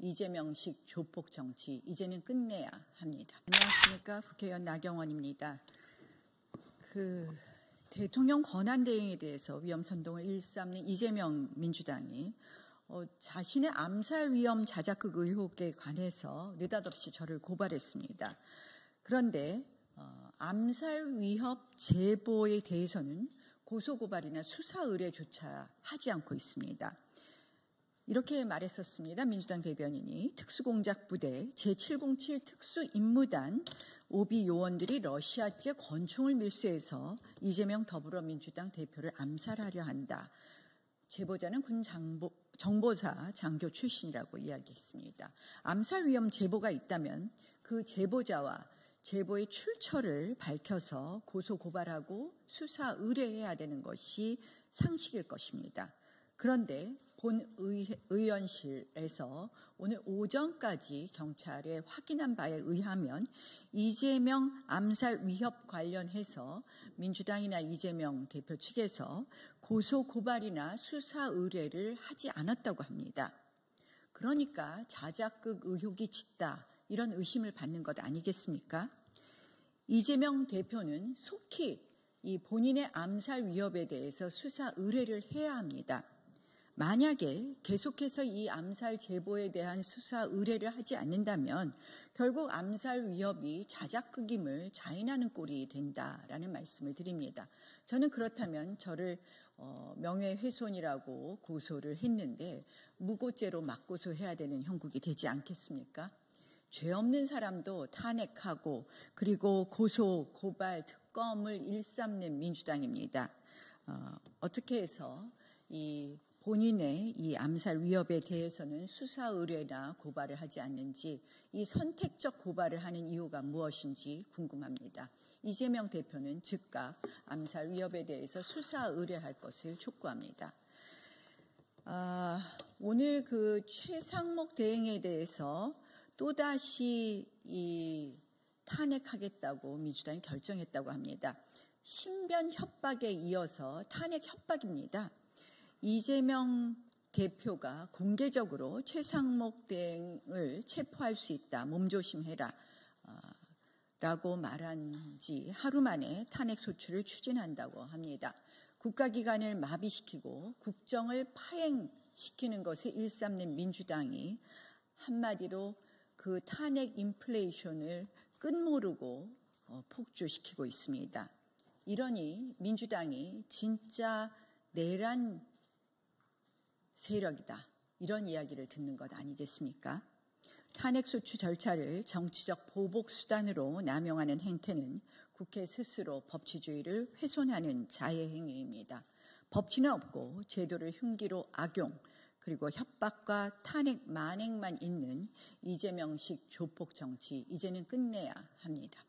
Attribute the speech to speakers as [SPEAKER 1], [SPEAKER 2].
[SPEAKER 1] 이재명식 조폭 정치 이제는 끝내야 합니다. 안녕하십니까, 국회의원 나경원입니다. 대통령 권한대행에 대해서 위험 선동을 일삼는 이재명 민주당이 자신의 암살 위험 자작극 의혹에 관해서 느닷없이 저를 고발했습니다. 그런데 암살 위협 제보에 대해서는 고소고발이나 수사 의뢰조차 하지 않고 있습니다. 이렇게 말했었습니다. 민주당 대변인이 특수공작부대 제707 특수임무단 오비 요원들이 러시아제 권총을 밀수해서 이재명 더불어민주당 대표를 암살하려 한다. 제보자는 군 정보사 장교 출신이라고 이야기했습니다. 암살 위험 제보가 있다면 그 제보자와 제보의 출처를 밝혀서 고소 고발하고 수사 의뢰해야 되는 것이 상식일 것입니다. 그런데 본의원실에서 오늘 오전까지 경찰에 확인한 바에 의하면 이재명 암살 위협 관련해서 민주당이나 이재명 대표 측에서 고소 고발이나 수사 의뢰를 하지 않았다고 합니다. 그러니까 자작극 의혹이 짙다, 이런 의심을 받는 것 아니겠습니까? 이재명 대표는 속히 이 본인의 암살 위협에 대해서 수사 의뢰를 해야 합니다. 만약에 계속해서 이 암살 제보에 대한 수사 의뢰를 하지 않는다면 결국 암살 위협이 자작극임을 자인하는 꼴이 된다라는 말씀을 드립니다. 저는 그렇다면 저를 명예훼손이라고 고소를 했는데 무고죄로 맞고소해야 되는 형국이 되지 않겠습니까? 죄 없는 사람도 탄핵하고 그리고 고소, 고발, 특검을 일삼는 민주당입니다. 어떻게 해서 이 본인의 이 암살 위협에 대해서는 수사 의뢰나 고발을 하지 않는지, 이 선택적 고발을 하는 이유가 무엇인지 궁금합니다. 이재명 대표는 즉각 암살 위협에 대해서 수사 의뢰할 것을 촉구합니다. 오늘 최상목 대행에 대해서 또다시 탄핵하겠다고 민주당이 결정했다고 합니다. 신변 협박에 이어서 탄핵 협박입니다. 이재명 대표가 공개적으로 최상목 대행을 체포할 수 있다, 몸조심해라 라고 말한 지 하루 만에 탄핵 소추를 추진한다고 합니다. 국가기관을 마비시키고 국정을 파행시키는 것을 일삼는 민주당이 한마디로 그 탄핵 인플레이션을 끝모르고 폭주시키고 있습니다. 이러니 민주당이 진짜 내란 세력이다, 이런 이야기를 듣는 것 아니겠습니까? 탄핵소추 절차를 정치적 보복수단으로 남용하는 행태는 국회 스스로 법치주의를 훼손하는 자해행위입니다. 법치는 없고 제도를 흉기로 악용, 그리고 협박과 탄핵 만행만 있는 이재명식 조폭 정치 이제는 끝내야 합니다.